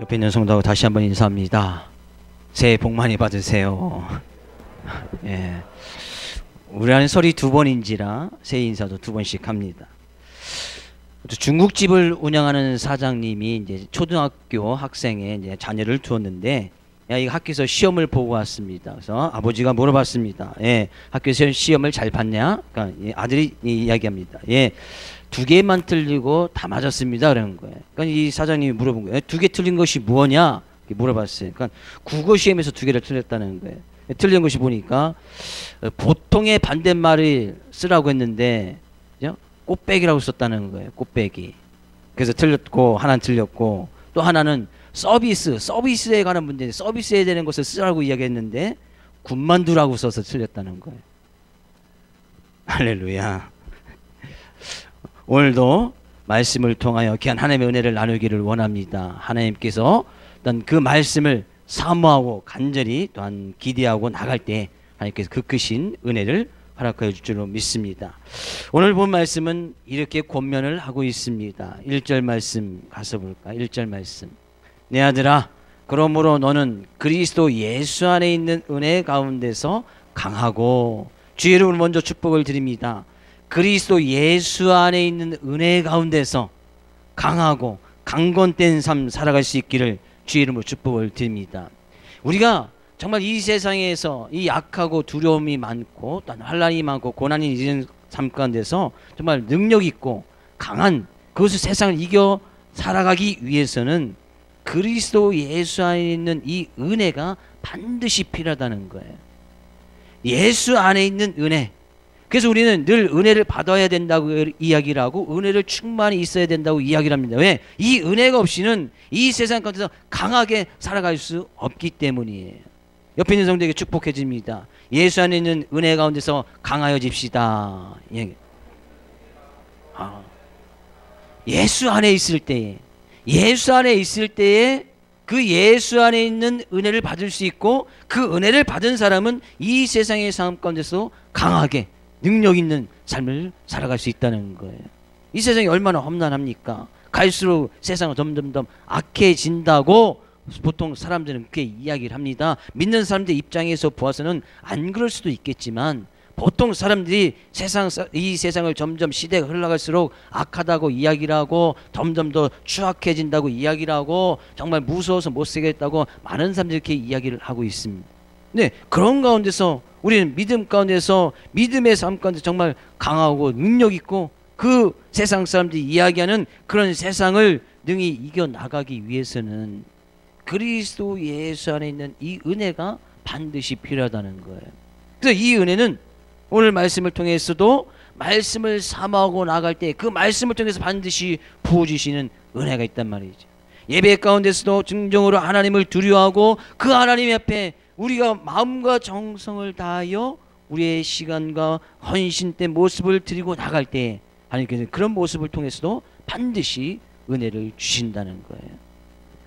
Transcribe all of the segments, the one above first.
옆에 있는 성도하고 다시 한번 인사합니다. 새해 복 많이 받으세요. 예. 우리 안에 설이 두 번인지라 새해 인사도 두 번씩 합니다. 중국집을 운영하는 사장님이 이제 초등학교 학생의 이제 자녀를 두었는데, 야, 이 학교에서 시험을 보고 왔습니다. 그래서 아버지가 물어봤습니다. 예, 학교에서 시험을 잘 봤냐? 그러니까 아들이 이야기합니다. 예, 두 개만 틀리고 다 맞았습니다. 그러는 거예요. 그러니까 이 사장님이 물어본 거예요. 두 개 틀린 것이 뭐냐? 이렇게 물어봤어요. 그러니까 국어 시험에서 두 개를 틀렸다는 거예요. 틀린 것이 보니까 보통의 반대말을 쓰라고 했는데 꽃배기라고 썼다는 거예요. 꽃배기. 그래서 틀렸고, 하나는 틀렸고, 또 하나는 서비스에 관한 문제, 서비스해야 되는 것을 쓰라고 이야기했는데 군만두라고 써서 틀렸다는 거예요. 할렐루야. 오늘도 말씀을 통하여 귀한 하나님의 은혜를 나누기를 원합니다. 하나님께서 어떤 그 말씀을 사모하고 간절히 또한 기대하고 나갈 때 하나님께서 그 크신 은혜를 허락하여 줄 줄로 믿습니다. 오늘 본 말씀은 이렇게 권면을 하고 있습니다. 1절 말씀 가서 볼까? 1절 말씀. 내 아들아, 그러므로 너는 그리스도 예수 안에 있는 은혜 가운데서 강하고, 주의 이름으로 먼저 축복을 드립니다. 그리스도 예수 안에 있는 은혜 가운데서 강하고 강건된 삶 살아갈 수 있기를 주의 이름으로 축복을 드립니다. 우리가 정말 이 세상에서 이 약하고 두려움이 많고 또 환난이 많고 고난이 있는 삶 가운데서 정말 능력 있고 강한 그것을 세상을 이겨 살아가기 위해서는 그리스도 예수 안에 있는 이 은혜가 반드시 필요하다는 거예요. 예수 안에 있는 은혜. 그래서 우리는 늘 은혜를 받아야 된다고 이야기를 하고 은혜를 충만히 있어야 된다고 이야기를 합니다. 왜? 이 은혜가 없이는 이 세상 가운데서 강하게 살아갈 수 없기 때문이에요. 옆에 있는 성도에게 축복해 줍니다. 예수 안에 있는 은혜 가운데서 강하여집시다. 예수 안에 있을 때에, 예수 안에 있을 때에 그 예수 안에 있는 은혜를 받을 수 있고, 그 은혜를 받은 사람은 이 세상의 삶 가운데서 강하게 능력 있는 삶을 살아갈 수 있다는 거예요. 이 세상이 얼마나 험난합니까? 갈수록 세상은 점점 악해진다고 보통 사람들은 그렇게 이야기를 합니다. 믿는 사람들 입장에서 보아서는 안 그럴 수도 있겠지만, 보통 사람들이 이 세상을 점점 시대가 흘러갈수록 악하다고 이야기를 하고 점점 더 추악해진다고 이야기를 하고 정말 무서워서 못 살겠다고 많은 사람들이 이렇게 이야기를 하고 있습니다. 네, 그런 가운데서 우리는 믿음 가운데서, 믿음의 삶 가운데 정말 강하고 능력 있고 그 세상 사람들이 이야기하는 그런 세상을 능히 이겨나가기 위해서는 그리스도 예수 안에 있는 이 은혜가 반드시 필요하다는 거예요. 그래서 이 은혜는 오늘 말씀을 통해서도 말씀을 사모하고 나갈 때 그 말씀을 통해서 반드시 부어주시는 은혜가 있단 말이죠. 예배 가운데서도 진정으로 하나님을 두려워하고 그 하나님 앞에 우리가 마음과 정성을 다하여 우리의 시간과 헌신된 모습을 드리고 나갈 때 하나님께서 그런 모습을 통해서도 반드시 은혜를 주신다는 거예요.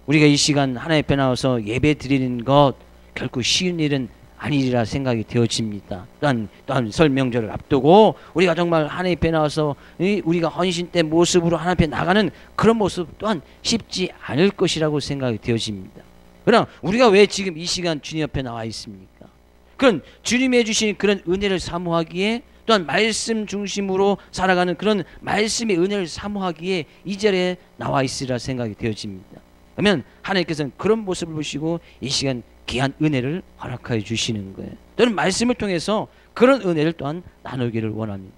우리가 이 시간 하나님 앞에 나와서 예배 드리는 것 결코 쉬운 일은 아니리라 생각이 되어집니다. 또한 설 명절을 앞두고 우리가 정말 하나님 앞에 나와서 우리가 헌신된 모습으로 하나님 앞에 나가는 그런 모습 또한 쉽지 않을 것이라고 생각이 되어집니다. 그러나 우리가 왜 지금 이 시간 주님 앞에 나와 있습니까? 그런 주님이 해주신 그런 은혜를 사모하기에, 또한 말씀 중심으로 살아가는 그런 말씀의 은혜를 사모하기에 이 자리에 나와 있으리라 생각이 되어집니다. 그러면 하나님께서는 그런 모습을 보시고 이 시간 귀한 은혜를 허락하여 주시는 거예요. 또는 말씀을 통해서 그런 은혜를 또한 나누기를 원합니다.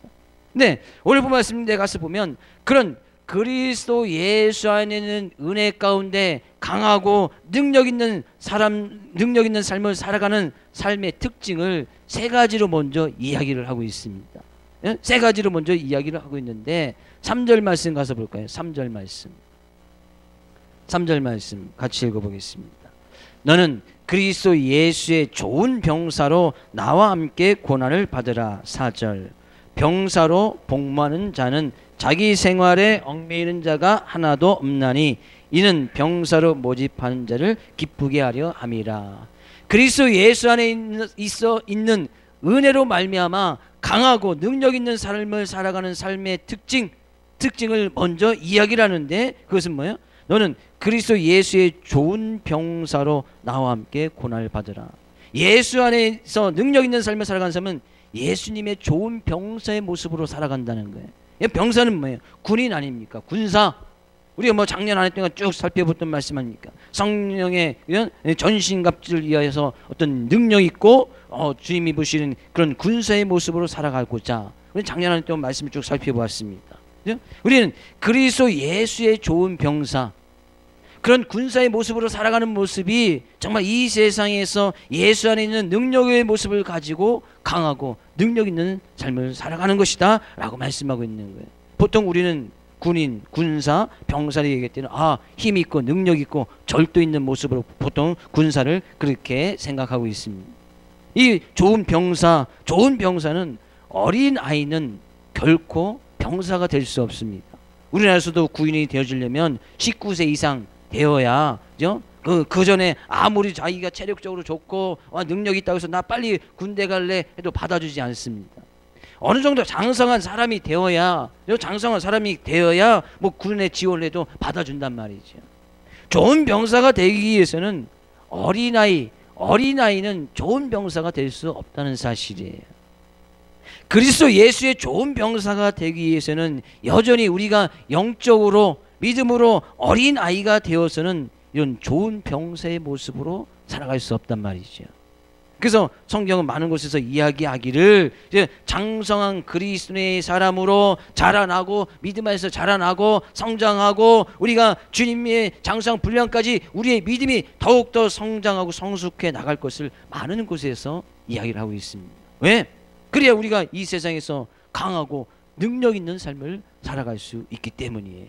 네, 오늘 본 말씀에 가서 보면 그런 그리스도 예수 안에 있는 은혜 가운데 강하고 능력 있는 삶을 살아가는 삶의 특징을 세 가지로 먼저 이야기를 하고 있습니다. 세 가지로 먼저 이야기를 하고 있는데 3절 말씀 가서 볼까요? 3절 말씀 같이 읽어보겠습니다. 너는 그리스도 예수의 좋은 병사로 나와 함께 고난을 받으라. 4절. 병사로 복무하는 자는 자기 생활에 얽매이는 자가 하나도 없나니 이는 병사로 모집하는 자를 기쁘게 하려 함이라. 그리스도 예수 안에 있는 은혜로 말미암아 강하고 능력 있는 삶을 살아가는 삶의 특징을 먼저 이야기를 하는데, 그것은 뭐예요? 너는 그리스도 예수의 좋은 병사로 나와 함께 고난을 받으라. 예수 안에서 능력 있는 삶을 살아가는 사람은 예수님의 좋은 병사의 모습으로 살아간다는 거예요. 병사는 뭐예요? 군인 아닙니까? 군사. 우리가 뭐 작년 한 해 동안 쭉 살펴봤던 말씀 아닙니까? 성령의 이런 전신갑주를 위하여서 어떤 능력 있고 주님이 보시는 그런 군사의 모습으로 살아가고자 우리 작년 한 해 동안 말씀을 쭉 살펴보았습니다. 그죠? 우리는 그리스도 예수의 좋은 병사, 그런 군사의 모습으로 살아가는 모습이 정말 이 세상에서 예수 안에 있는 능력의 모습을 가지고 강하고 능력 있는 삶을 살아가는 것이다 라고 말씀하고 있는 거예요. 보통 우리는 군인, 군사, 병사를 얘기할 때는 힘 있고 능력 있고 절도 있는 모습으로 보통 군사를 그렇게 생각하고 있습니다. 이 좋은 병사는 어린 아이는 결코 병사가 될 수 없습니다. 우리나라에서도 군인이 되어지려면 19세 이상 되어야, 그 전에 아무리 자기가 체력적으로 좋고 능력이 있다고 해서 나 빨리 군대 갈래 해도 받아주지 않습니다. 어느 정도 장성한 사람이 되어야 뭐 군에 지원을 해도 받아준단 말이죠. 좋은 병사가 되기 위해서는 어린아이는 좋은 병사가 될 수 없다는 사실이에요. 그리스도 예수의 좋은 병사가 되기 위해서는 여전히 우리가 영적으로 믿음으로 어린아이가 되어서는 이런 좋은 병사의 모습으로 살아갈 수 없단 말이죠. 그래서 성경은 많은 곳에서 이야기하기를 장성한 그리스도의 사람으로 자라나고 믿음 안에서 자라나고 성장하고 우리가 주님의 장성 분량까지 우리의 믿음이 더욱더 성장하고 성숙해 나갈 것을 많은 곳에서 이야기를 하고 있습니다. 왜? 그래야 우리가 이 세상에서 강하고 능력 있는 삶을 살아갈 수 있기 때문이에요.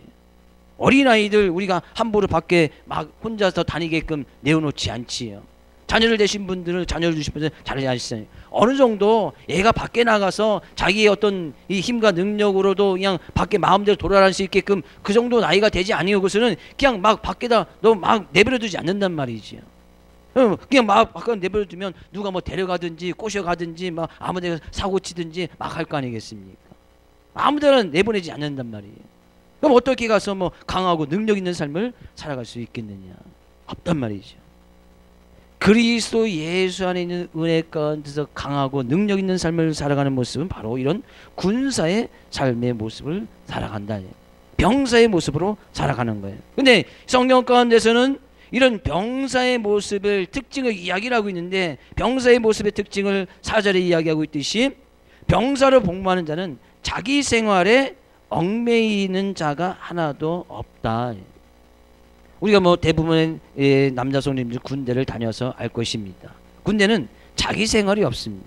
어린아이들 우리가 함부로 밖에 막 혼자서 다니게끔 내어놓지 않지요. 자녀를 되신 분들은 자녀를 주신 분들은 잘 아시잖아요. 어느 정도 얘가 밖에 나가서 자기의 어떤 이 힘과 능력으로도 그냥 밖에 마음대로 돌아다닐 수 있게끔 그 정도 나이가 되지 아니고서는 그냥 막 밖에다 너 막 내버려두지 않는단 말이지요. 그냥 막 밖에 내버려두면 누가 뭐 데려가든지 꼬셔가든지 막 아무데나 사고치든지 막 할 거 아니겠습니까? 아무데나 내보내지 않는단 말이에요. 그럼 어떻게 가서 뭐 강하고 능력 있는 삶을 살아갈 수 있겠느냐? 없단 말이죠. 그리스도 예수 안에 있는 은혜 가운데서 강하고 능력 있는 삶을 살아가는 모습은 바로 이런 군사의 삶의 모습을 살아간다. 병사의 모습으로 살아가는 거예요. 근데 성경 가운데서는 이런 병사의 모습을 특징을 이야기를 하고 있는데 병사의 모습의 특징을 4절에 이야기하고 있듯이 병사로 복무하는 자는 자기 생활에 얽매이는 자가 하나도 없다. 우리가 뭐 대부분의 남자 성도님들 군대를 다녀서 알 것입니다. 군대는 자기 생활이 없습니다.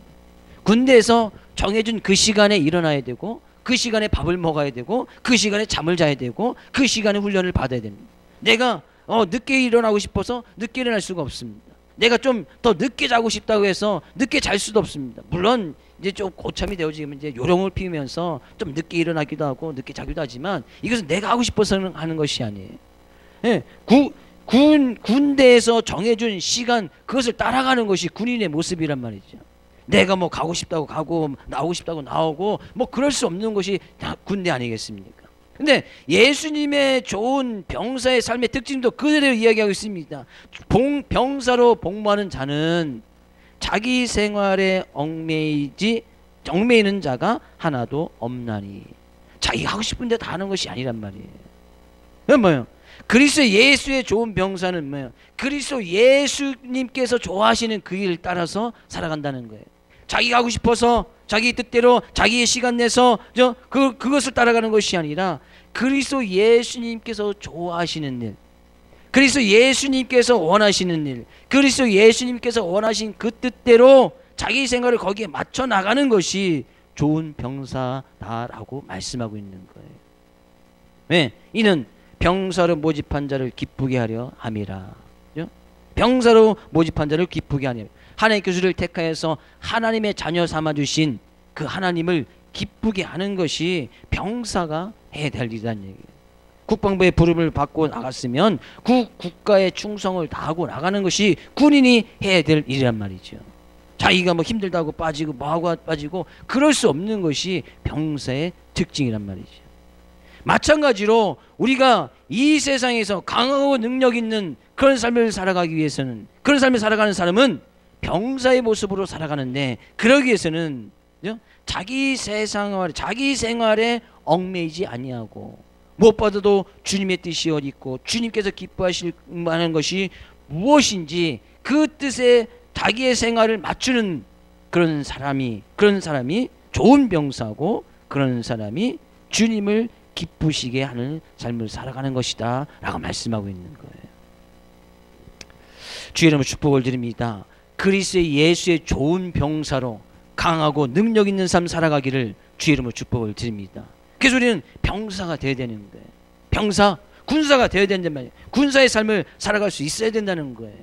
군대에서 정해준 그 시간에 일어나야 되고 그 시간에 밥을 먹어야 되고 그 시간에 잠을 자야 되고 그 시간에 훈련을 받아야 됩니다. 내가 늦게 일어나고 싶어서 늦게 일어날 수가 없습니다. 내가 좀 더 늦게 자고 싶다고 해서 늦게 잘 수도 없습니다. 물론 이제 좀 고참이 되어지면 이제 요령을 피우면서 좀 늦게 일어나기도 하고 늦게 자기도 하지만 이것은 내가 하고 싶어서 하는 것이 아니에요. 예, 군대에서 정해준 시간 그것을 따라가는 것이 군인의 모습이란 말이죠. 내가 뭐 가고 싶다고 가고 나오고 싶다고 나오고 뭐 그럴 수 없는 것이 다 군대 아니겠습니까? 근데 예수님의 좋은 병사의 삶의 특징도 그대로 이야기하고 있습니다. 병사로 복무하는 자는 자기 생활에 얽매이는 자가 하나도 없나니. 자기가 하고 싶은 데 다 하는 것이 아니란 말이에요. 그건 뭐예요? 그리스도 예수의 좋은 병사는 뭐예요? 그리스도 예수님께서 좋아하시는 그 길을 따라서 살아간다는 거예요. 자기가 하고 싶어서 자기 뜻대로 자기의 시간 내서 그것을 따라가는 것이 아니라 그리스도 예수님께서 좋아하시는 일, 그리스도 예수님께서 원하시는 일, 그리스도 예수님께서 원하신 그 뜻대로 자기 생활을 거기에 맞춰 나가는 것이 좋은 병사다라고 말씀하고 있는 거예요. 왜? 이는 병사로 모집한 자를 기쁘게 하려 함이라. 병사로 모집한 자를 기쁘게 하려. 하나님께서 그를 택하여서 하나님의 자녀 삼아주신 그 하나님을 기쁘게 하는 것이 병사가 해야 될 일이라는 얘기예요. 국방부의 부름을 받고 나갔으면 그 국가의 충성을 다하고 나가는 것이 군인이 해야 될 일이란 말이죠. 자기가 뭐 힘들다고 빠지고 뭐하고 빠지고 그럴 수 없는 것이 병사의 특징이란 말이죠. 마찬가지로 우리가 이 세상에서 강하고 능력 있는 그런 삶을 살아가기 위해서는, 그런 삶을 살아가는 사람은 병사의 모습으로 살아가는데, 그러기 위해서는 자기 생활에 얽매이지 아니하고, 무엇보다도 주님의 뜻이 어디 있고 주님께서 기뻐하실 만한 것이 무엇인지 그 뜻에 자기의 생활을 맞추는 그런 사람이 좋은 병사고, 그런 사람이 주님을 기쁘시게 하는 삶을 살아가는 것이다 라고 말씀하고 있는 거예요. 주의 이름으로 축복을 드립니다. 그리스도 예수의 좋은 병사로 강하고 능력 있는 삶 살아가기를 주의 이름으로 축복을 드립니다. 그래서 우리는 병사가 되어야 되는 거예요. 병사, 군사가 되어야 된단 말이에요. 군사의 삶을 살아갈 수 있어야 된다는 거예요.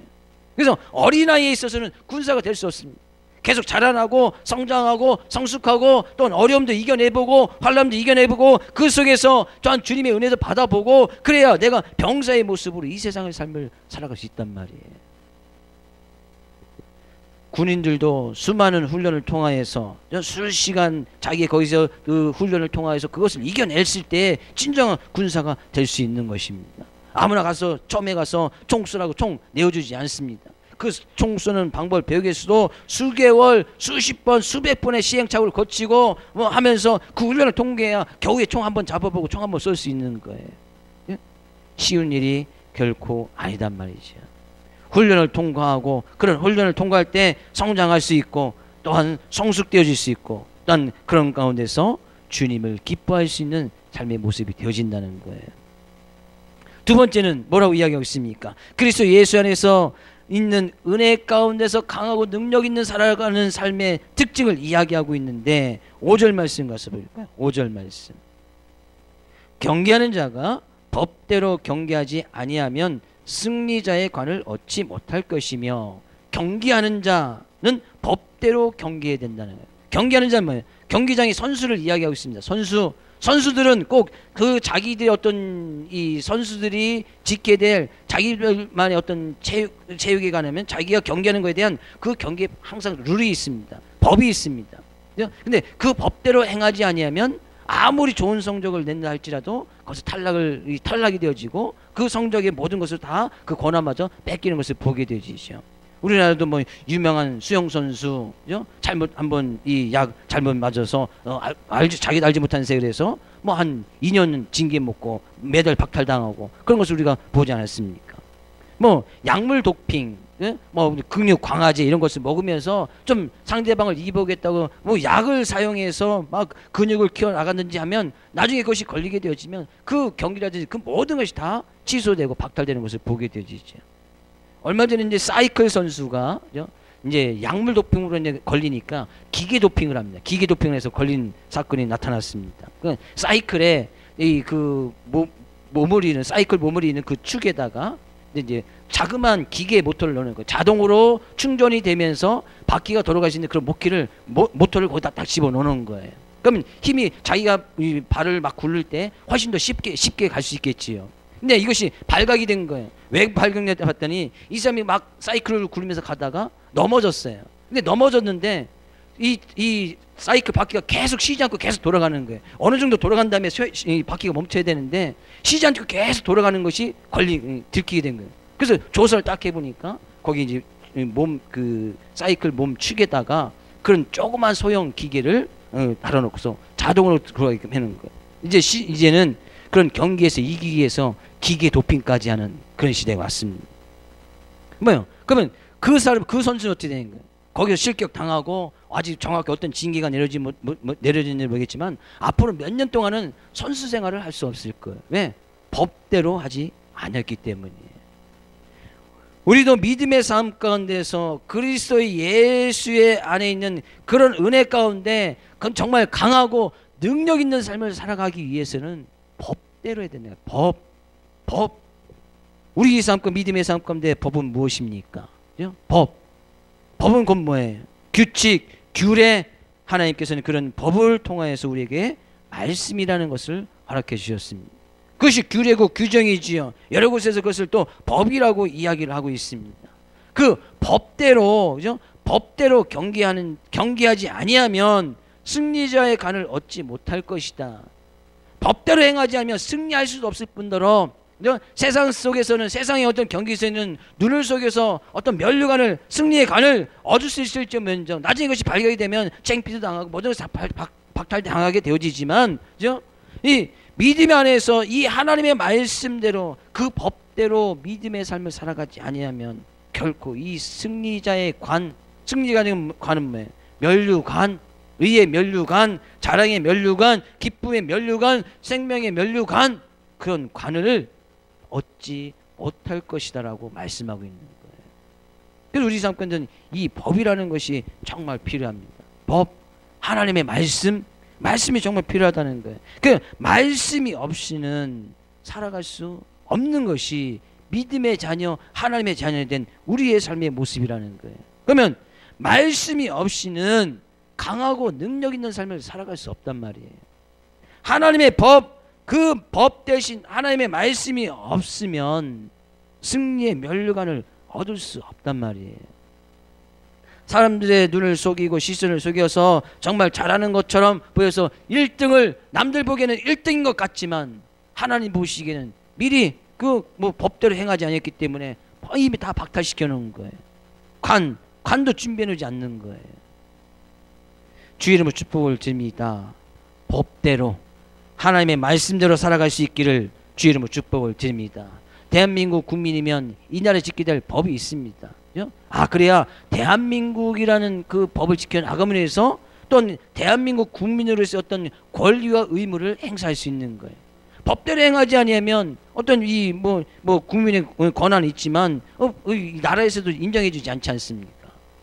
그래서 어린아이에 있어서는 군사가 될 수 없습니다. 계속 자라나고 성장하고 성숙하고, 또 어려움도 이겨내보고 환난도 이겨내보고, 그 속에서 또한 주님의 은혜도 받아보고, 그래야 내가 병사의 모습으로 이 세상의 삶을 살아갈 수 있단 말이에요. 군인들도 수많은 훈련을 통하여서 수시간 자기 거기서 그 훈련을 통하여서 그것을 이겨냈을 때 진정한 군사가 될 수 있는 것입니다. 아무나 가서 처음에 가서 총 쏘라고 총 내어주지 않습니다. 그 총 쏘는 방법을 배우기 위해서도 수개월, 수십 번, 수백 번의 시행착오를 거치고 하면서 그 훈련을 통과해야 겨우에 총 한번 잡아보고 총 한번 쏠 수 있는 거예요. 쉬운 일이 결코 아니단 말이죠. 훈련을 통과하고, 그런 훈련을 통과할 때 성장할 수 있고, 또한 성숙되어질 수 있고, 또한 그런 가운데서 주님을 기뻐할 수 있는 삶의 모습이 되어진다는 거예요. 두 번째는 뭐라고 이야기하고 있습니까? 그리스도 예수 안에서 있는 은혜 가운데서 강하고 능력 있는 살아가는 삶의 특징을 이야기하고 있는데, 5절 말씀 가서 볼까요? 5절 말씀. 경계하는 자가 법대로 경계하지 아니하면 승리자의 관을 얻지 못할 것이며, 경기하는 자는 법대로 경기해야 된다는 거예요. 경기하는 자는 뭐예요? 경기장의 선수를 이야기하고 있습니다. 선수들은 꼭 그 자기들의 어떤 이 선수들이 짓게 될 자기들만의 어떤 체육에 관하면 자기가 경기하는 것에 대한 그 경기에 항상 룰이 있습니다. 법이 있습니다. 근데 그 법대로 행하지 아니하면 아무리 좋은 성적을 낸다 할지라도 거기서 탈락이 되어지고, 그 성적의 모든 것을 다 그 권한마저 뺏기는 것을 보게 되지죠. 우리나라도 뭐 유명한 수영 선수 잘못 한번 이 약 잘못 맞아서 자기도 알지 못한 세월에 해서 뭐 한 2년 징계 먹고 메달 박탈당하고, 그런 것을 우리가 보지 않았습니까? 뭐 약물 도핑, 뭐 근육 강화제 이런 것을 먹으면서 좀 상대방을 이기보겠다고 뭐 약을 사용해서 막 근육을 키워 나갔는지 하면 나중에 그것이 걸리게 되어지면 그 경기라든지 그 모든 것이 다 취소되고 박탈되는 것을 보게 되어지죠. 얼마 전에 이제 사이클 선수가 이제 약물 도핑으로 이제 걸리니까 기계 도핑을 합니다. 기계 도핑을 해서 걸린 사건이 나타났습니다. 그 사이클에 이 그 사이클 모물이 있는 그 축에다가 이제 자그마한 기계 모터를 넣는 거예요. 자동으로 충전이 되면서 바퀴가 돌아갈 수 있는 그런 모터를 거기다 딱 집어 넣는 거예요. 그러면 힘이 자기가 이 발을 막 굴릴 때 훨씬 더 쉽게 갈 수 있겠지요. 근데 이것이 발각이 된 거예요. 왜 발각됐다 봤더니 이 사람이 막 사이클을 굴리면서 가다가 넘어졌어요. 근데 넘어졌는데 이 사이클 바퀴가 계속 쉬지 않고 계속 돌아가는 거예요. 어느 정도 돌아간 다음에 이 바퀴가 멈춰야 되는데 쉬지 않고 계속 돌아가는 것이 들키게 된 거예요. 그래서 조사를 딱 해보니까 거기 이제 사이클 몸 축에다가 그런 조그만 소형 기계를 달아놓고서 자동으로 돌아가게끔 해놓은 거예요. 이제는 그런 경기에서 이기기 위해서 기계 도핑까지 하는 그런 시대가 왔습니다. 뭐요? 그러면 그 선수는 어떻게 되는 거예요? 거기서 실격 당하고 아직 정확히 어떤 징계가 내려진지 모르겠지만 앞으로 몇 년 동안은 선수 생활을 할 수 없을 거예요. 왜? 법대로 하지 않았기 때문이에요. 우리도 믿음의 삶 가운데서 그리스도의 예수의 안에 있는 그런 은혜 가운데 정말 강하고 능력 있는 삶을 살아가기 위해서는 법대로 해야 된다. 법. 우리 삶 가운데 믿음의 삶 가운데 법은 무엇입니까? 법은 곧 뭐예요? 규칙, 규례. 하나님께서는 그런 법을 통하여서 우리에게 말씀이라는 것을 허락해 주셨습니다. 그것이 규례고 규정이지요. 여러 곳에서 그것을 또 법이라고 이야기를 하고 있습니다. 그 법대로 경기하지 아니하면 승리자의 관을 얻지 못할 것이다. 법대로 행하지 않으면 승리할 수도 없을 뿐더러 세상 속에서는, 세상의 어떤 경기에서는 눈을 속여서 어떤 면류관을, 승리의 관을 얻을 수 있을지언정 나중에 이것이 발견이 되면 창피도 당하고 모든 것이 박탈당하게 되어지지만, 그죠? 이 믿음 안에서 이 하나님의 말씀대로 그 법대로 믿음의 삶을 살아가지 아니하면 결코 이 승리자의 관, 승리자의 관은 뭐예요? 면류관, 의의 면류관, 자랑의 면류관, 기쁨의 면류관, 생명의 면류관, 그런 관을 얻지 못할 것이다 라고 말씀하고 있는 거예요. 그래서 우리 삶 가운데 이 법이라는 것이 정말 필요합니다. 법, 하나님의 말씀이 정말 필요하다는 거예요. 그 말씀이 없이는 살아갈 수 없는 것이 믿음의 자녀, 하나님의 자녀에 된 우리의 삶의 모습이라는 거예요. 그러면 말씀이 없이는 강하고 능력 있는 삶을 살아갈 수 없단 말이에요. 하나님의 법, 그 법 대신 하나님의 말씀이 없으면 승리의 면류관을 얻을 수 없단 말이에요. 사람들의 눈을 속이고 시선을 속여서 정말 잘하는 것처럼 보여서 1등을, 남들 보기에는 1등인 것 같지만 하나님 보시기에는 미리 그 뭐 법대로 행하지 않았기 때문에 이미 다 박탈시켜 놓은 거예요. 관도 준비해 놓지 않는 거예요. 주의 이름으로 축복을 드립니다. 법대로 하나님의 말씀대로 살아갈 수 있기를 주의 이름으로 축복을 드립니다. 대한민국 국민이면 이 나라에 지켜야 될 법이 있습니다. 그래야 대한민국이라는 그 법을 지켜나감으로 해서 또 대한민국 국민으로서 어떤 권리와 의무를 행사할 수 있는 거예요. 법대로 행하지 아니하면 어떤 이 국민의 권한이 있지만 이 나라에서도 인정해주지 않지 않습니까?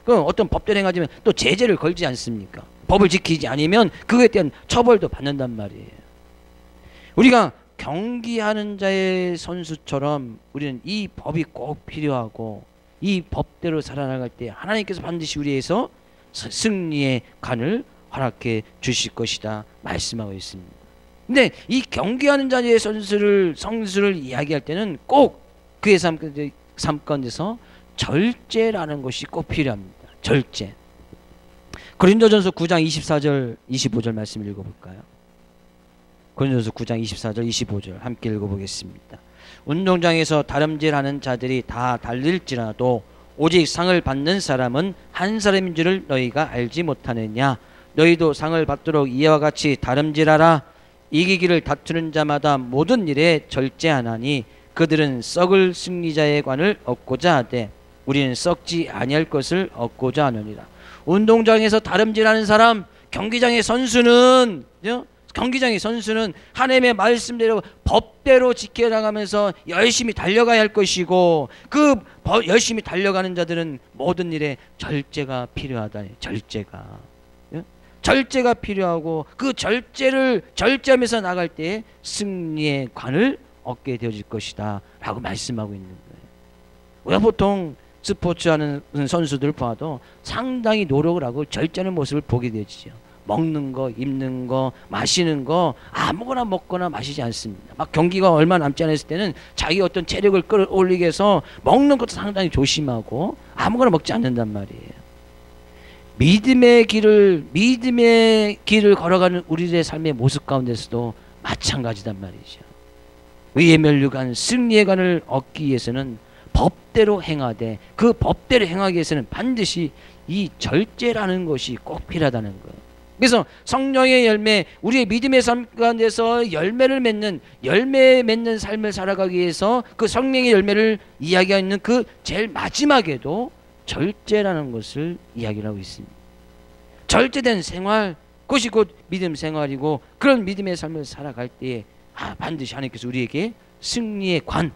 그 어떤 법대로 행하지 않으면 또 제재를 걸지 않습니까? 법을 지키지 않으면 그에 대한 처벌도 받는단 말이에요. 우리가 경기하는 자의 선수처럼 우리는 이 법이 꼭 필요하고 이 법대로 살아나갈 때 하나님께서 반드시 우리에서 승리의 관을 허락해 주실 것이다 말씀하고 있습니다. 근데 이 경기하는 자의 성수를 이야기할 때는 꼭 그의 삶 가운데서 절제라는 것이 꼭 필요합니다. 절제. 고린도전서 9장 24절 25절 말씀을 읽어볼까요? 고린도전서 9장 24절 25절 함께 읽어보겠습니다. 운동장에서 다름질하는 자들이 다 달릴지라도 오직 상을 받는 사람은 한 사람인 줄을 너희가 알지 못하느냐. 너희도 상을 받도록 이와 같이 다름질하라. 이기기를 다투는 자마다 모든 일에 절제하나니 그들은 썩을 승리자의 관을 얻고자 하되 우리는 썩지 아니할 것을 얻고자 하느니라. 운동장에서 다름질하는 사람, 경기장의 선수는 하나님의 말씀대로 법대로 지켜나가면서 열심히 달려가야 할 것이고, 그 열심히 달려가는 자들은 모든 일에 절제가 필요하다. 절제가 필요하고 그 절제하면서 나갈 때 승리의 관을 얻게 되어질 것이다 라고 말씀하고 있는 거예요. 우리가 보통 스포츠하는 선수들 봐도 상당히 노력을 하고 절제하는 모습을 보게 되죠. 먹는 거, 입는 거, 마시는 거 아무거나 먹거나 마시지 않습니다. 막 경기가 얼마 남지 않았을 때는 자기 어떤 체력을 끌어올리기 위해서 먹는 것도 상당히 조심하고 아무거나 먹지 않는단 말이에요. 믿음의 길을 걸어가는 우리의 삶의 모습 가운데서도 마찬가지단 말이죠. 의의 면류관, 승리의 관을 얻기 위해서는 법대로 행하되 그 법대로 행하기 위해서는 반드시 이 절제라는 것이 꼭 필요하다는 거예요. 그래서 성령의 열매, 우리의 믿음의 삶 가운데서 열매 맺는 삶을 살아가기 위해서 그 성령의 열매를 이야기하는 그 제일 마지막에도 절제라는 것을 이야기를 하고 있습니다. 절제된 생활, 그것이 곧 믿음 생활이고, 그런 믿음의 삶을 살아갈 때에 반드시 하나님께서 우리에게 승리의 관,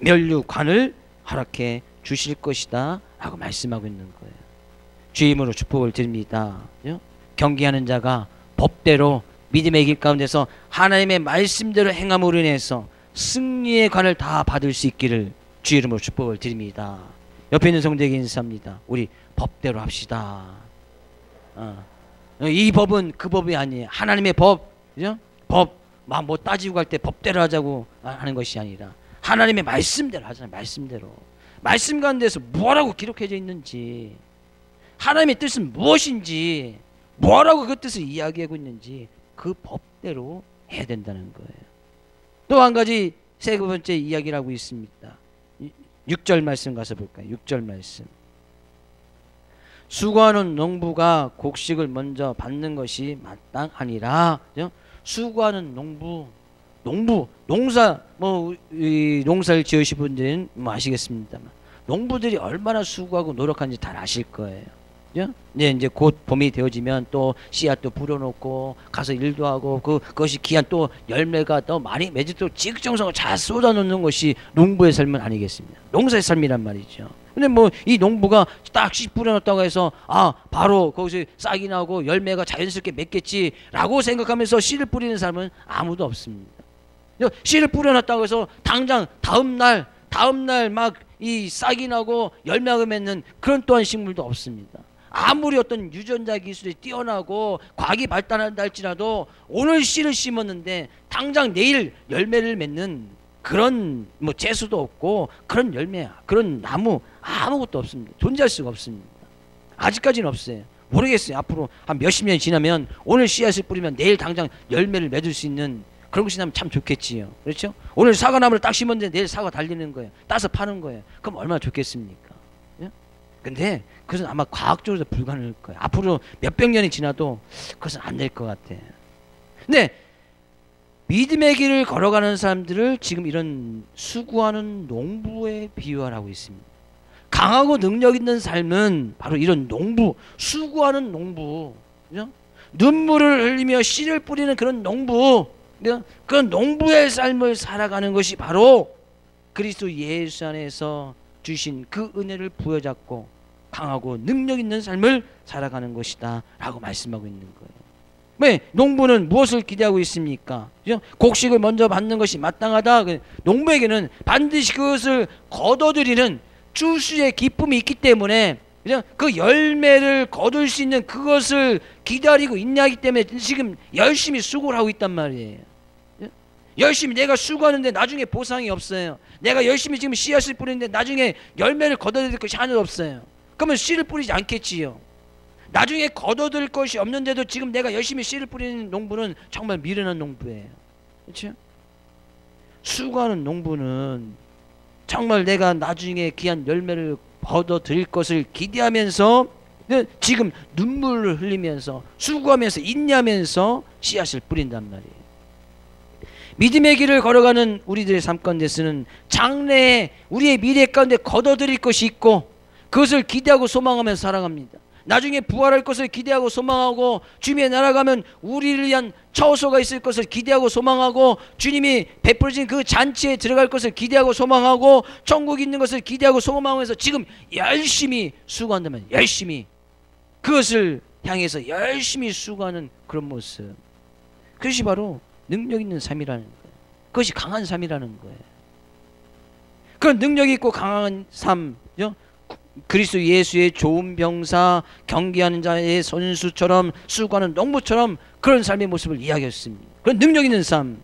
면류관을 허락해 주실 것이다 라고 말씀하고 있는 거예요. 주의 이름으로 축복을 드립니다. 경기하는 자가 법대로 믿음의 길 가운데서 하나님의 말씀대로 행함으로 인해서 승리의 관을 다 받을 수 있기를 주의 이름으로 축복을 드립니다. 옆에 있는 성도에게 인사합니다. 우리 법대로 합시다. 이 법은 그 법이 아니에요. 하나님의 법, 그죠? 법 막 뭐 따지고 갈 때 법대로 하자고 하는 것이 아니라 하나님의 말씀대로 하잖아요. 말씀대로. 말씀 가운데서 뭐라고 기록해져 있는지, 하나님의 뜻은 무엇인지, 뭐라고 그 뜻을 이야기하고 있는지 그 법대로 해야 된다는 거예요. 또 한 가지 세 번째 이야기를 하고 있습니다. 6절 말씀 가서 볼까요? 6절 말씀. 수고하는 농부가 곡식을 먼저 받는 것이 마땅하니라. 수고하는 농사 농사를 지으신 분들은 아시겠습니다만 농부들이 얼마나 수고하고 노력하는지 다 아실 거예요. 네, 이제 곧 봄이 되어지면 또 씨앗도 불어놓고 가서 일도 하고 그것이 귀한 또 열매가 또 많이 맺을 또 지극정성을 잘 쏟아놓는 것이 농부의 삶은 아니겠습니까? 농사의 삶이란 말이죠. 근데 뭐 이 농부가 딱 씨 뿌려놨다고 해서 바로 거기서 싹이 나고 열매가 자연스럽게 맺겠지라고 생각하면서 씨를 뿌리는 사람은 아무도 없습니다. 씨를 뿌려놨다고 해서 당장 다음날 막 이 싹이 나고 열매가 맺는 그런 또한 식물도 없습니다. 아무리 어떤 유전자 기술이 뛰어나고 과학이 발달한다 할지라도 오늘 씨를 심었는데 당장 내일 열매를 맺는 그런 뭐 채소도 없고 그런 열매, 그런 나무 아무것도 없습니다. 존재할 수가 없습니다. 아직까지는 없어요. 모르겠어요. 앞으로 한 몇십 년이 지나면 오늘 씨앗을 뿌리면 내일 당장 열매를 맺을 수 있는 그런 것이 나면 참 좋겠지요. 그렇죠? 오늘 사과나무를 딱 심었는데 내일 사과 달리는 거예요. 따서 파는 거예요. 그럼 얼마나 좋겠습니까? 근데 그것은 아마 과학적으로 불가능할 거예요. 앞으로 몇백 년이 지나도 그것은 안 될 것 같아요. 근데 믿음의 길을 걸어가는 사람들을 지금 이런 수고하는 농부에 비유하라고 있습니다. 강하고 능력 있는 삶은 바로 이런 농부, 수고하는 농부, 그죠? 눈물을 흘리며 씨를 뿌리는 그런 농부, 그런 농부의 삶을 살아가는 것이 바로 그리스도 예수 안에서 주신 그 은혜를 부여잡고 강하고 능력 있는 삶을 살아가는 것이다 라고 말씀하고 있는 거예요. 왜? 농부는 무엇을 기대하고 있습니까? 그죠? 곡식을 먼저 받는 것이 마땅하다. 농부에게는 반드시 그것을 거둬들이는 추수의 기쁨이 있기 때문에 그죠? 그 열매를 거둘 수 있는 그것을 기다리고 인내하기 때문에 지금 열심히 수고를 하고 있단 말이에요. 열심히 내가 수고하는데 나중에 보상이 없어요. 내가 열심히 지금 씨앗을 뿌리는데 나중에 열매를 거둬들일 것이 하나도 없어요. 그러면 씨를 뿌리지 않겠지요. 나중에 거둬들일 것이 없는데도 지금 내가 열심히 씨를 뿌리는 농부는 정말 미련한 농부예요. 그렇죠? 수고하는 농부는 정말 내가 나중에 귀한 열매를 거둬들일 것을 기대하면서 지금 눈물을 흘리면서 수고하면서 인내하면서 씨앗을 뿌린단 말이에요. 믿음의 길을 걸어가는 우리들의 삶 가운데서는 장래에 우리의 미래 가운데 거둬들일 것이 있고 그것을 기대하고 소망하면서 살아갑니다. 나중에 부활할 것을 기대하고 소망하고 주님의 나라 가면 우리를 위한 처소가 있을 것을 기대하고 소망하고 주님이 베풀어진 그 잔치에 들어갈 것을 기대하고 소망하고 천국이 있는 것을 기대하고 소망하면서 지금 열심히 수고한다면 열심히 그것을 향해서 열심히 수고하는 그런 모습, 그것이 바로 능력 있는 삶이라는 거예요. 그것이 강한 삶이라는 거예요. 그런 능력 있고 강한 삶, 그리스도 예수의 좋은 병사, 경기하는 자의 선수처럼 수고하는 농부처럼 그런 삶의 모습을 이야기했습니다. 그런 능력 있는 삶.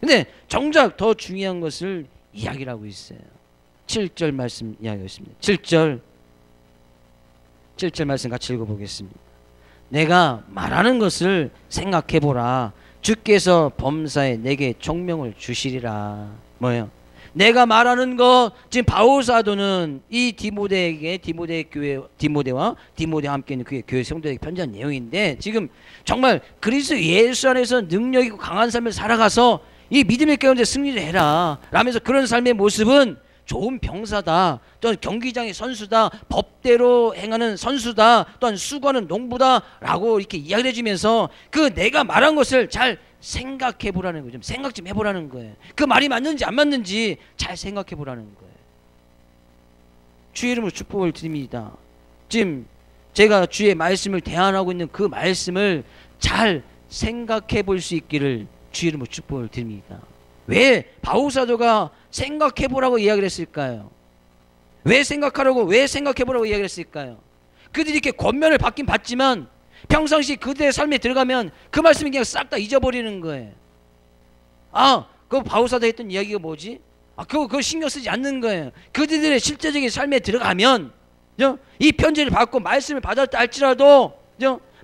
근데 정작 더 중요한 것을 이야기를 하고 있어요. 7절 말씀 이야기했습니다. 7절 말씀 같이 읽어보겠습니다. 내가 말하는 것을 생각해보라. 주께서 범사에 내게 총명을 주시리라. 뭐예요? 내가 말하는 것, 지금 바울 사도는 이 디모데에게 디모데와 함께 있는 그의 교회 성도에게 편지한 내용인데 지금 정말 그리스도 예수 안에서 능력 있고 강한 삶을 살아가서 이 믿음의 가운데 승리를 해라 라면서 그런 삶의 모습은 좋은 병사다, 또한 경기장의 선수다, 법대로 행하는 선수다, 또한 수고하는 농부다 라고 이렇게 이야기를 해주면서 그 내가 말한 것을 잘 생각해 보라는 거죠. 생각 좀 해보라는 거예요. 그 말이 맞는지 안 맞는지 잘 생각해 보라는 거예요. 주의 이름으로 축복을 드립니다. 지금 제가 주의 말씀을 대안하고 있는 그 말씀을 잘 생각해 볼 수 있기를 주의 이름으로 축복을 드립니다. 왜 바울 사도가 생각해 보라고 이야기를 했을까요? 왜 생각해 보라고 이야기를 했을까요? 그들이 이렇게 권면을 받긴 받지만 평상시 그들의 삶에 들어가면 그 말씀이 그냥 싹 다 잊어버리는 거예요. 그 바울 사도 했던 이야기가 뭐지? 그거 신경 쓰지 않는 거예요. 그들의 실제적인 삶에 들어가면 이 편지를 받고 말씀을 받았다 할지라도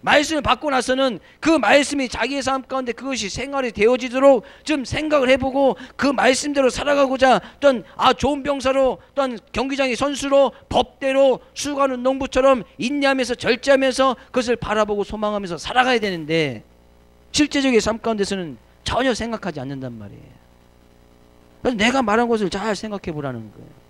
말씀을 받고 나서는 그 말씀이 자기의 삶 가운데 그것이 생활이 되어지도록 좀 생각을 해보고 그 말씀대로 살아가고자 어떤 좋은 병사로 어떤 경기장의 선수로 법대로 수고하는 농부처럼 인내하면서 절제하면서 그것을 바라보고 소망하면서 살아가야 되는데 실제적인 삶 가운데서는 전혀 생각하지 않는단 말이에요. 그래서 내가 말한 것을 잘 생각해 보라는 거예요.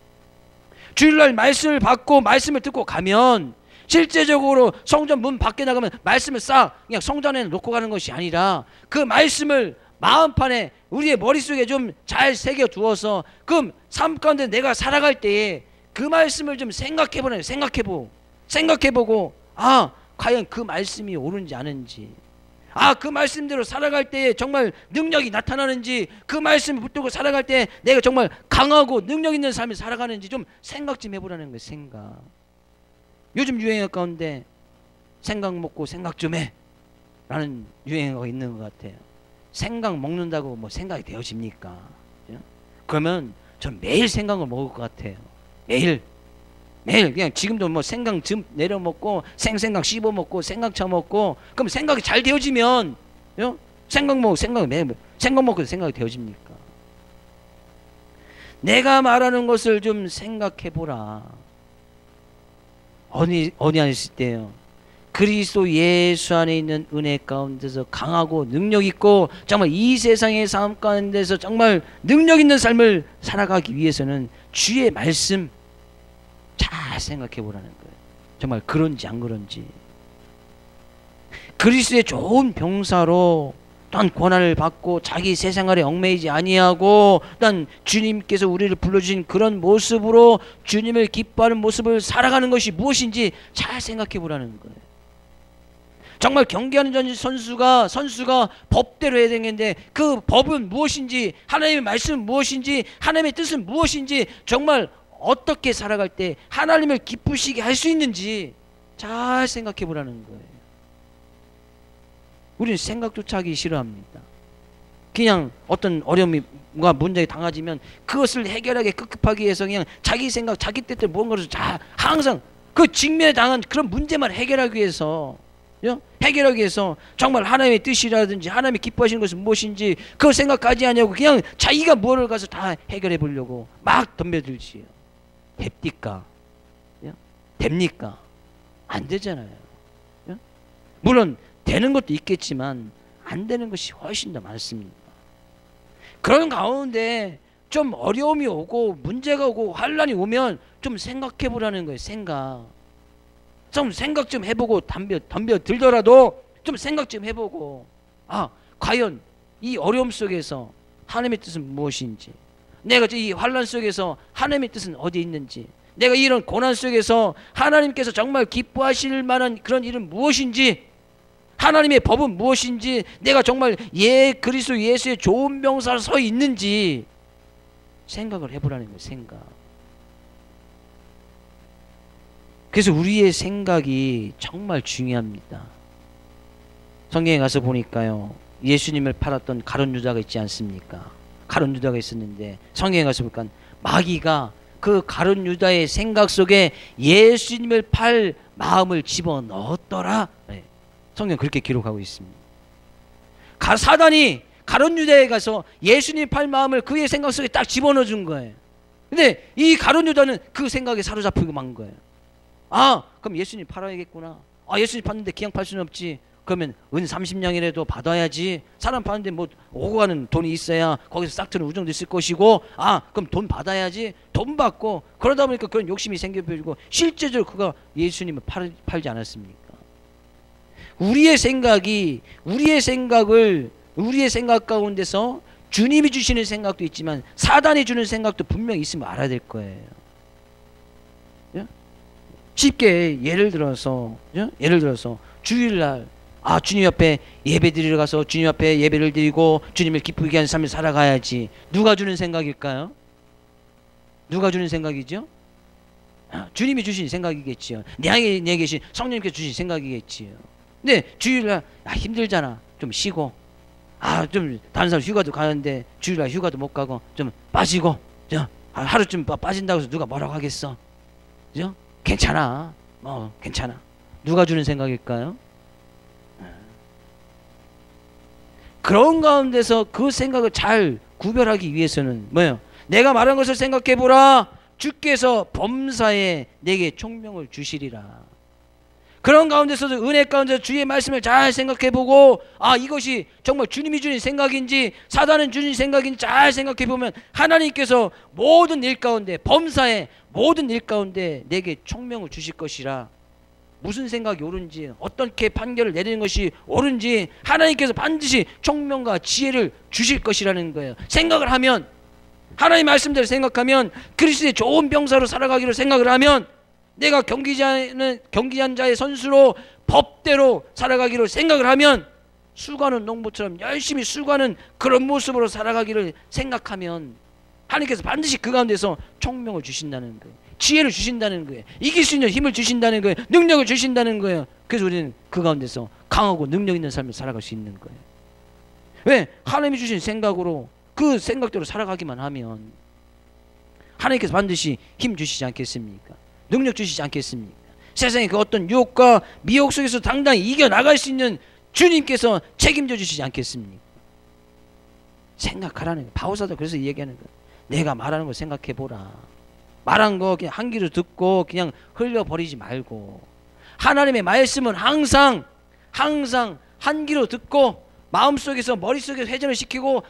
주일날 말씀을 받고 말씀을 듣고 가면 실제적으로 성전 문 밖에 나가면 말씀을 싹 그냥 성전에 놓고 가는 것이 아니라 그 말씀을 마음판에 우리의 머릿속에 좀 잘 새겨 두어서 그 삶 가운데 내가 살아갈 때에 그 말씀을 좀 생각해보는 생각해보고 과연 그 말씀이 옳은지 아는지 그 말씀대로 살아갈 때에 정말 능력이 나타나는지 그 말씀을 붙들고 살아갈 때 내가 정말 강하고 능력 있는 삶을 살아가는지 좀 생각 좀 해보라는 거예요. 생각. 요즘 유행어 가운데 생각 먹고 생각 좀 해 라는 유행어가 있는 것 같아요. 생각 먹는다고 뭐 생각이 되어집니까? 그러면 전 매일 생각을 먹을 것 같아요. 매일 그냥 지금도 뭐 생강 즙 내려 먹고 생강 씹어 먹고 생강 쳐 먹고 그럼 생각이 잘 되어지면 생각 먹고 생각이 되어집니까? 내가 말하는 것을 좀 생각해 보라. 어디 하실 때요? 그리스도 예수 안에 있는 은혜 가운데서 강하고 능력 있고 정말 이 세상의 삶 가운데서 정말 능력 있는 삶을 살아가기 위해서는 주의 말씀 잘 생각해 보라는 거예요. 정말 그런지 안 그런지. 그리스도의 좋은 병사로 또한 고난을 받고 자기 세상아래 얽매이지 아니하고 또한 주님께서 우리를 불러주신 그런 모습으로 주님을 기뻐하는 모습을 살아가는 것이 무엇인지 잘 생각해 보라는 거예요. 정말 경기하는 선수가 법대로 해야 되는데 그 법은 무엇인지 하나님의 말씀은 무엇인지 하나님의 뜻은 무엇인지 정말 어떻게 살아갈 때 하나님을 기쁘시게 할 수 있는지 잘 생각해 보라는 거예요. 우리는 생각조차 하기 싫어합니다. 그냥 어떤 어려움과 문제에 당하지면 그것을 해결하기 급급하기 위해서 그냥 자기 생각 자기 뜻대로 무언가를 항상 그 직면에 당한 그런 문제만 해결하기 위해서 정말 하나님의 뜻이라든지 하나님이 기뻐하시는 것은 무엇인지 그걸 생각하지 않냐고 그냥 자기가 뭐를 가서 다 해결해 보려고 막 덤벼들지요. 됩니까? 안 되잖아요. 물론 되는 것도 있겠지만 안 되는 것이 훨씬 더 많습니다. 그런 가운데 좀 어려움이 오고 문제가 오고 환란이 오면 좀 생각해 보라는 거예요. 생각 좀 해보고 덤벼 들더라도 좀 생각 좀 해보고 과연 이 어려움 속에서 하나님의 뜻은 무엇인지 내가 이 환란 속에서 하나님의 뜻은 어디에 있는지 내가 이런 고난 속에서 하나님께서 정말 기뻐하실 만한 그런 일은 무엇인지 하나님의 법은 무엇인지 내가 정말 그리스도 예수의 좋은 병사로 서 있는지 생각을 해보라는 거예요. 생각. 그래서 우리의 생각이 정말 중요합니다. 성경에 가서 보니까요, 예수님을 팔았던 가룟 유다가 있지 않습니까? 가룟 유다가 있었는데 성경에 가서 보니까 마귀가 그 가룟 유다의 생각 속에 예수님을 팔 마음을 집어넣었더라. 네. 성경 그렇게 기록하고 있습니다. 사단이 가룟 유다에 가서 예수님 팔 마음을 그의 생각 속에 딱 집어넣어 준 거예요. 근데 이 가룟 유다는 그 생각에 사로잡히고 만 거예요. 그럼 예수님 팔아야겠구나. 예수님 팔는데 그냥 팔 수는 없지. 그러면 은 30냥이라도 받아야지. 사람 파는데 뭐 오고 가는 돈이 있어야 거기서 싹트는 우정도 있을 것이고 그럼 돈 받아야지. 돈 받고 그러다 보니까 그런 욕심이 생겨버리고 실제적으로 그가 예수님을 팔지 않았습니까? 우리의 생각 가운데서 주님이 주시는 생각도 있지만 사단이 주는 생각도 분명히 있으면 알아야 될 거예요. 쉽게 예를 들어서 주일날 주님 앞에 예배 드리러 가서 주님 앞에 예배를 드리고 주님을 기쁘게 하는 삶을 살아가야지. 누가 주는 생각일까요? 누가 주는 생각이죠? 주님이 주신 생각이겠지요. 내 안에 계신 성령님께서 주신 생각이겠지요. 근데 주일날 힘들잖아. 좀 쉬고 좀 다른 사람 휴가도 가는데 주일날 휴가도 못 가고 좀 빠지고 하루쯤 빠진다고 해서 누가 뭐라고 하겠어? 그죠? 괜찮아. 괜찮아. 누가 주는 생각일까요? 그런 가운데서 그 생각을 잘 구별하기 위해서는 뭐예요? 내가 말한 것을 생각해 보라. 주께서 범사에 내게 총명을 주시리라. 그런 가운데서도 은혜 가운데 주의 말씀을 잘 생각해 보고, 아, 이것이 정말 주님이 주신 생각인지 사단은 주신 생각인지 잘 생각해 보면 하나님께서 모든 일 가운데, 범사에 모든 일 가운데 내게 총명을 주실 것이라. 무슨 생각이 옳은지, 어떻게 판결을 내리는 것이 옳은지 하나님께서 반드시 총명과 지혜를 주실 것이라는 거예요. 생각을 하면, 하나님 말씀대로 생각하면, 그리스도의 좋은 병사로 살아가기로 생각을 하면, 내가 경기한 자의 선수로 법대로 살아가기로 생각을 하면, 수고하는 농부처럼 열심히 수고하는 그런 모습으로 살아가기를 생각하면 하나님께서 반드시 그 가운데서 총명을 주신다는 거예요. 지혜를 주신다는 거예요. 이길 수 있는 힘을 주신다는 거예요. 능력을 주신다는 거예요. 그래서 우리는 그 가운데서 강하고 능력 있는 삶을 살아갈 수 있는 거예요. 왜? 하나님이 주신 생각으로, 그 생각대로 살아가기만 하면 하나님께서 반드시 힘 주시지 않겠습니까? 능력 주시지 않겠습니까? 세상의 그 어떤 유혹과 미혹 속에서 당당히 이겨나갈 수 있는 주님께서 책임져 주시지 않겠습니까? 생각하라는 거예요. 바오사도 그래서 얘기하는 거예요. 내가 말하는 걸 생각해보라. 말한 거 그냥 한 귀로 듣고 그냥 흘려버리지 말고, 하나님의 말씀은 항상 한 귀로 듣고 마음속에서, 머릿속에서 회전을 시키고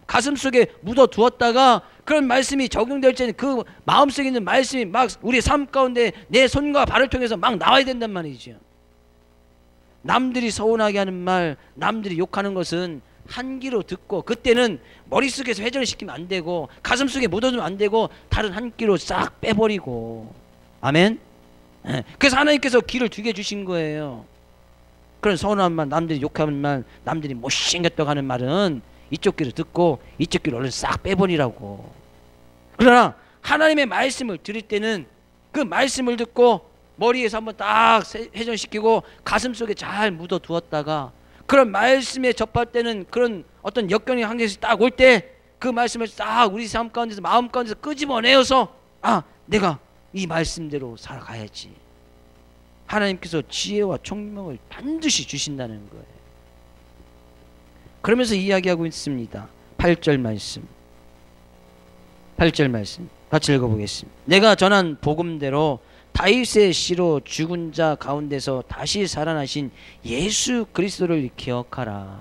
가슴속에 묻어두었다가 그런 말씀이 적용될 때는 그 마음속에 있는 말씀이 막 우리의 삶 가운데 내 손과 발을 통해서 막 나와야 된단 말이죠. 남들이 서운하게 하는 말, 남들이 욕하는 것은 한 귀로 듣고, 그때는 머릿속에서 회전을 시키면 안 되고 가슴속에 묻어두면 안 되고 다른 한 귀로 싹 빼버리고. 아멘. 그래서 하나님께서 귀를 두 개 주신 거예요. 그런 서운한 말, 남들이 욕하는 말, 남들이 못생겼다고 하는 말은 이쪽 귀로 듣고 이쪽 귀로 얼른 싹 빼버리라고. 그러나 하나님의 말씀을 들을 때는 그 말씀을 듣고 머리에서 한번 딱 회전시키고 가슴속에 잘 묻어두었다가 그런 말씀에 접할 때는, 그런 어떤 역경이 한 개씩 딱 올 때 그 말씀을 딱 우리 삶 가운데서, 마음 가운데서 끄집어내어서, 아, 내가 이 말씀대로 살아가야지. 하나님께서 지혜와 총명을 반드시 주신다는 거예요. 그러면서 이야기하고 있습니다. 8절 말씀. 8절 말씀 같이 읽어보겠습니다. 내가 전한 복음대로 다윗의 씨로 죽은 자 가운데서 다시 살아나신 예수 그리스도를 기억하라.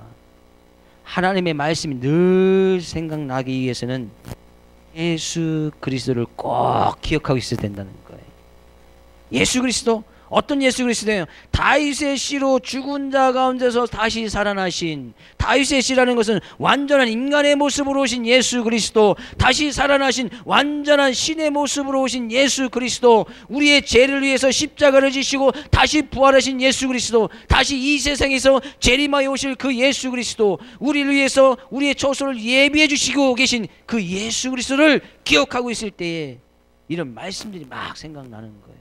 하나님의 말씀이 늘 생각나기 위해서는 예수 그리스도를 꼭 기억하고 있어야 된다는 거예요. 예수 그리스도, 어떤 예수 그리스도예요? 다윗의 씨로 죽은 자 가운데서 다시 살아나신, 다윗의 씨라는 것은 완전한 인간의 모습으로 오신 예수 그리스도, 다시 살아나신 완전한 신의 모습으로 오신 예수 그리스도, 우리의 죄를 위해서 십자가를 지시고 다시 부활하신 예수 그리스도, 다시 이 세상에서 재림하여 오실 그 예수 그리스도, 우리를 위해서 우리의 처소를 예비해 주시고 계신 그 예수 그리스도를 기억하고 있을 때에 이런 말씀들이 막 생각나는 거예요.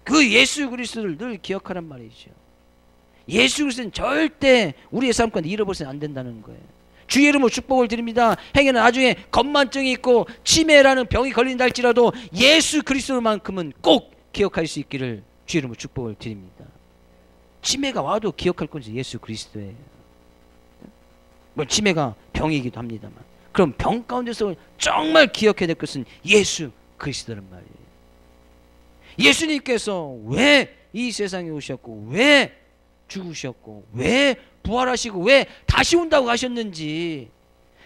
그 예수 그리스도를 늘 기억하란 말이죠. 예수 그리스도는 절대 우리의 삶 가운데 잃어버려서는 안 된다는 거예요. 주의 이름으로 축복을 드립니다. 행여나 나중에 겁만증이 있고 치매라는 병이 걸린다 할지라도 예수 그리스도만큼은 꼭 기억할 수 있기를 주의 이름으로 축복을 드립니다. 치매가 와도 기억할 것은 예수 그리스도예요. 뭐 치매가 병이기도 합니다만, 그럼 병 가운데서 정말 기억해야 될 것은 예수 그리스도란 말이에요. 예수님께서 왜 이 세상에 오셨고, 왜 죽으셨고, 왜 부활하시고, 왜 다시 온다고 하셨는지,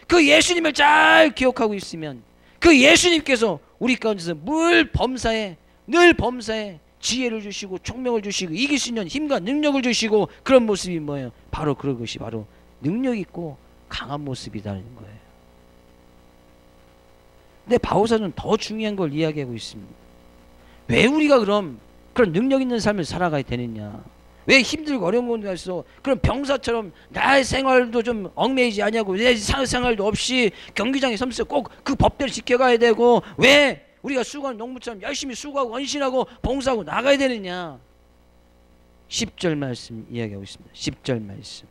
그 예수님을 잘 기억하고 있으면 그 예수님께서 우리 가운데서 늘 범사에 지혜를 주시고 총명을 주시고 이길 수 있는 힘과 능력을 주시고, 그런 모습이 뭐예요? 바로 그것이 바로 능력 있고 강한 모습이라는 거예요. 근데 바오사는 더 중요한 걸 이야기하고 있습니다. 왜 우리가 그런 능력 있는 삶을 살아가야 되느냐? 왜 힘들고 어려운 곳에 가서 그런 병사처럼 나의 생활도 좀 얽매이지 않냐고, 내 생활도 없이 경기장에 서면서 꼭 그 법대로 지켜가야 되고, 왜 우리가 수고하는 농부처럼 열심히 수고하고 헌신하고 봉사하고 나가야 되느냐? 10절 말씀 이야기하고 있습니다. 10절 말씀.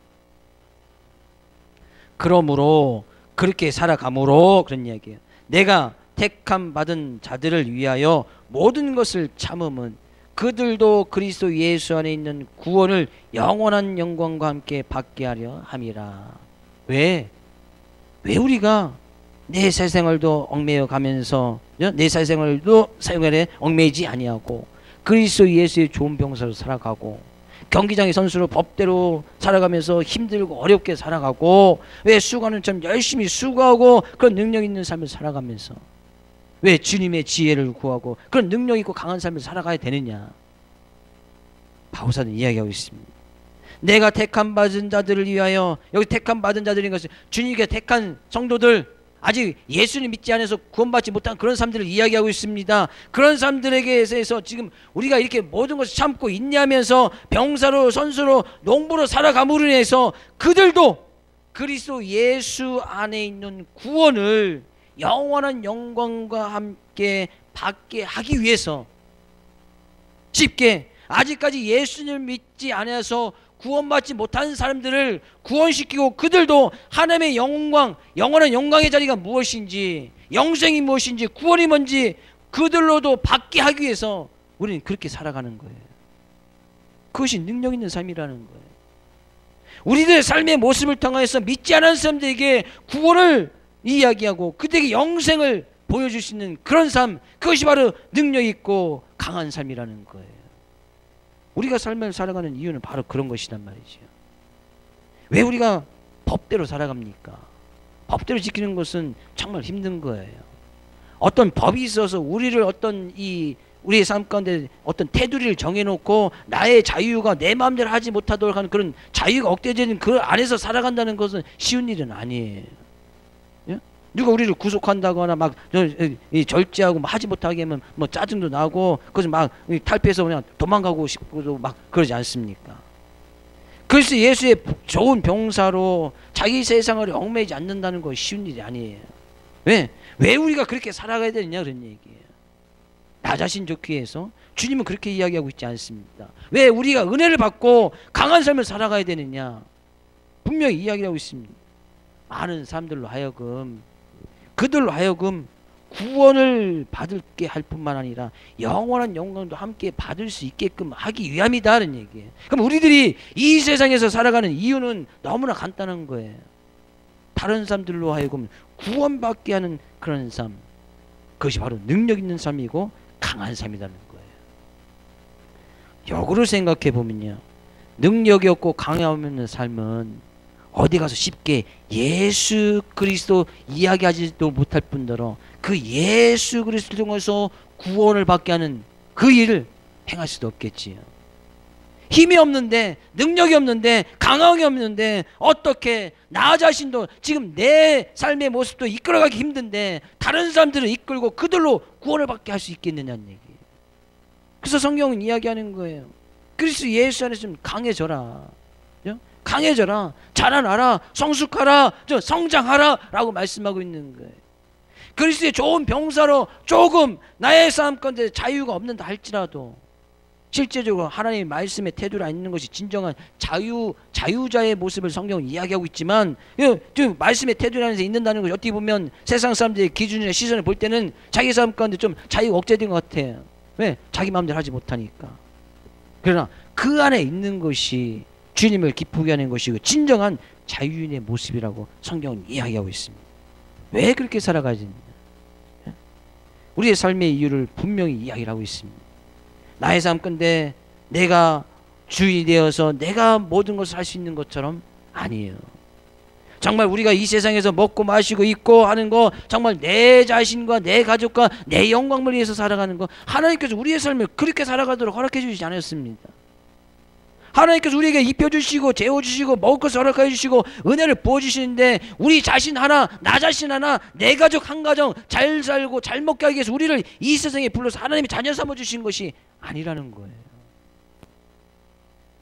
그러므로 그렇게 살아가므로 그런 이야기예요. 내가 택함 받은 자들을 위하여 모든 것을 참음은 그들도 그리스도 예수 안에 있는 구원을 영원한 영광과 함께 받게 하려 함이라. 왜 우리가 내 사생활도 얽매여 가면서 내 사생활도 사생활에 얽매이지 아니하고 그리스도 예수의 좋은 병사로 살아가고 경기장의 선수로 법대로 살아가면서 힘들고 어렵게 살아가고 왜 수고하는 참 열심히 수고하고 그런 능력 있는 삶을 살아가면서 왜 주님의 지혜를 구하고 그런 능력 있고 강한 삶을 살아가야 되느냐. 바울사는 이야기하고 있습니다. 내가 택함 받은 자들을 위하여, 여기 택함 받은 자들인 것은 주님께 택한 성도들, 아직 예수님 믿지 않아서 구원받지 못한 그런 사람들을 이야기하고 있습니다. 그런 사람들에게 대해서 지금 우리가 이렇게 모든 것을 참고 인내하면서 병사로 선수로 농부로 살아감으로 인해서 그들도 그리스도 예수 안에 있는 구원을 영원한 영광과 함께 받게 하기 위해서 쉽게 아직까지 예수님을 믿지 않아서 구원받지 못한 사람들을 구원시키고 그들도 하나님의 영광, 영원한 영광의 자리가 무엇인지, 영생이 무엇인지, 구원이 뭔지 그들로도 받게 하기 위해서 우리는 그렇게 살아가는 거예요. 그것이 능력 있는 삶이라는 거예요. 우리들의 삶의 모습을 통해서 믿지 않은 사람들에게 구원을 이야기하고 그들에게 영생을 보여줄 수 있는 그런 삶, 그것이 바로 능력 있고 강한 삶이라는 거예요. 우리가 삶을 살아가는 이유는 바로 그런 것이란 말이죠. 왜 우리가 법대로 살아갑니까? 법대로 지키는 것은 정말 힘든 거예요. 어떤 법이 있어서 우리를 우리의 삶 가운데 어떤 테두리를 정해놓고 나의 자유가 내 마음대로 하지 못하도록 하는 그런 자유가 억제되는 그 안에서 살아간다는 것은 쉬운 일은 아니에요. 예? 누가 우리를 구속한다거나 막 절제하고 하지 못하게 하면 뭐 짜증도 나고 그것을 막 탈피해서 그냥 도망가고 싶고도 막 그러지 않습니까? 그래서 예수의 좋은 병사로 자기 세상을 얽매이지 않는다는 거 쉬운 일이 아니에요. 왜 우리가 그렇게 살아가야 되느냐 그런 얘기예요. 나 자신 좋기 위해서. 주님은 그렇게 이야기하고 있지 않습니다. 왜 우리가 은혜를 받고 강한 삶을 살아가야 되느냐 분명히 이야기하고 있습니다. 많은 사람들로 하여금 그들로 하여금 구원을 받게 할 뿐만 아니라 영원한 영광도 함께 받을 수 있게끔 하기 위함이다라는 얘기예요. 그럼 우리들이 이 세상에서 살아가는 이유는 너무나 간단한 거예요. 다른 사람들로 하여금 구원받게 하는 그런 삶, 그것이 바로 능력 있는 삶이고 강한 삶이라는 거예요. 역으로 생각해 보면요, 능력이 없고 강함 없는 삶은 어디 가서 쉽게 예수 그리스도 이야기하지도 못할 뿐더러 그 예수 그리스도를 통해서 구원을 받게 하는 그 일을 행할 수도 없겠지요. 힘이 없는데, 능력이 없는데, 강함이 없는데 어떻게 나 자신도 지금 내 삶의 모습도 이끌어가기 힘든데 다른 사람들을 이끌고 그들로 구원을 받게 할 수 있겠느냐는 얘기예요. 그래서 성경은 이야기하는 거예요. 그리스도 예수 안에서 좀 강해져라, 강해져라, 자라나라, 성숙하라, 성장하라 라고 말씀하고 있는 거예요. 그리스도의 좋은 병사로 조금 나의 삶 가운데 자유가 없는다 할지라도 실제적으로 하나님의 말씀의 태도를 안 있는 것이 진정한 자유자의 모습을 성경은 이야기하고 있지만, 좀 말씀의 태도 안에서 있는다는 것이 어떻게 보면 세상 사람들의 기준이나 시선을 볼 때는 자기 삶 가운데 좀 자유가 억제된 것 같아요. 왜? 자기 마음대로 하지 못하니까. 그러나 그 안에 있는 것이 주님을 기쁘게 하는 것이고 진정한 자유인의 모습이라고 성경은 이야기하고 있습니다. 왜 그렇게 살아가지? 우리의 삶의 이유를 분명히 이야기를 하고 있습니다. 나의 삶 건데 내가 주인이 되어서 내가 모든 것을 할 수 있는 것처럼 아니에요. 정말 우리가 이 세상에서 먹고 마시고 입고 하는 거 정말 내 자신과 내 가족과 내 영광을 위해서 살아가는 거 하나님께서 우리의 삶을 그렇게 살아가도록 허락해 주시지 않았습니다. 하나님께서 우리에게 입혀주시고 재워주시고 먹을 것을 허락해 주시고 은혜를 부어주시는데 우리 자신 하나, 나 자신 하나, 내 가족 한 가정 잘 살고 잘 먹게 하기 위해서 우리를 이 세상에 불러서 하나님이 자녀 삼아주신 것이 아니라는 거예요.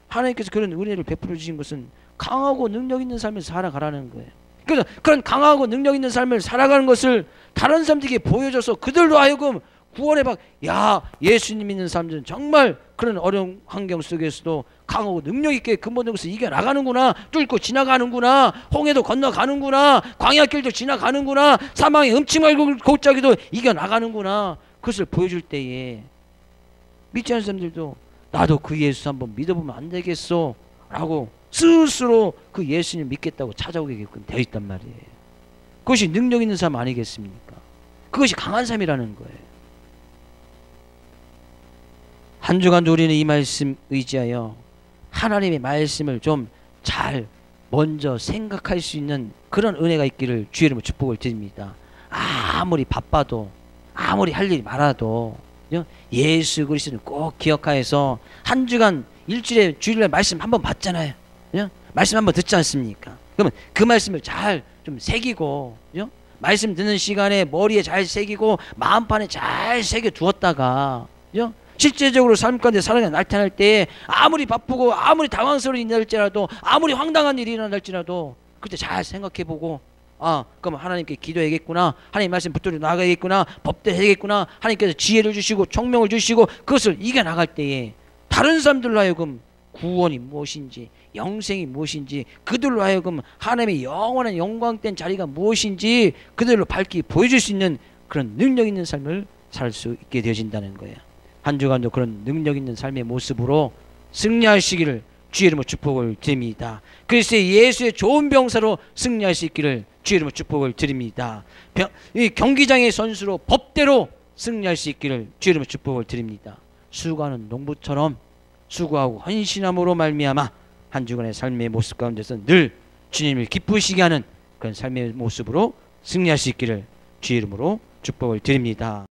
하나님께서 그런 은혜를 베풀어 주신 것은 강하고 능력 있는 삶을 살아가라는 거예요. 그래서 그런 강하고 능력 있는 삶을 살아가는 것을 다른 사람들에게 보여줘서 그들로 하여금 구원의 예수님 믿는 사람들은 정말 그런 어려운 환경 속에서도 강하고 능력 있게 그 모든 것을 이겨나가는구나, 뚫고 지나가는구나, 홍해도 건너가는구나, 광야길도 지나가는구나, 사망의 음침한 골짜기도 이겨나가는구나, 그것을 보여줄 때에 믿지 않는 사람들도 나도 그 예수 한번 믿어보면 안 되겠어 라고 스스로 그 예수님을 믿겠다고 찾아오게끔 되어 있단 말이에요. 그것이 능력 있는 삶 아니겠습니까? 그것이 강한 삶이라는 거예요. 한 주간도 우리는 이 말씀 의지하여 하나님의 말씀을 좀 잘 먼저 생각할 수 있는 그런 은혜가 있기를 주의 이름으로 축복을 드립니다. 아무리 바빠도 아무리 할 일이 많아도 예수 그리스도를 꼭 기억하여서 한 주간 일주일에 주일날 말씀 한번 받잖아요. 말씀 한번 듣지 않습니까? 그러면 그 말씀을 잘 좀 새기고 말씀 듣는 시간에 머리에 잘 새기고 마음판에 잘 새겨 두었다가 실제적으로 삶 가운데 살아가 나타날 때 아무리 바쁘고 아무리 당황스러운 일이 날지라도 아무리 황당한 일이 일어날지라도 그때 잘 생각해보고 그럼 하나님께 기도해야겠구나, 하나님 말씀 붙들어 나가야겠구나, 법대로 해야겠구나, 하나님께서 지혜를 주시고 총명을 주시고 그것을 이겨나갈 때에 다른 사람들로 하여금 구원이 무엇인지 영생이 무엇인지 그들로 하여금 하나님의 영원한 영광된 자리가 무엇인지 그들로 밝히 보여줄 수 있는 그런 능력 있는 삶을 살 수 있게 되어진다는 거예요. 한 주간도 그런 능력 있는 삶의 모습으로 승리하시기를 주의 이름으로 축복을 드립니다. 그리스도의 예수의 좋은 병사로 승리할 수 있기를 주의 이름으로 축복을 드립니다. 이 경기장의 선수로 법대로 승리할 수 있기를 주의 이름으로 축복을 드립니다. 수고하는 농부처럼 수고하고 헌신함으로 말미암아 한 주간의 삶의 모습 가운데서 늘 주님을 기쁘시게 하는 그런 삶의 모습으로 승리할 수 있기를 주의 이름으로 축복을 드립니다.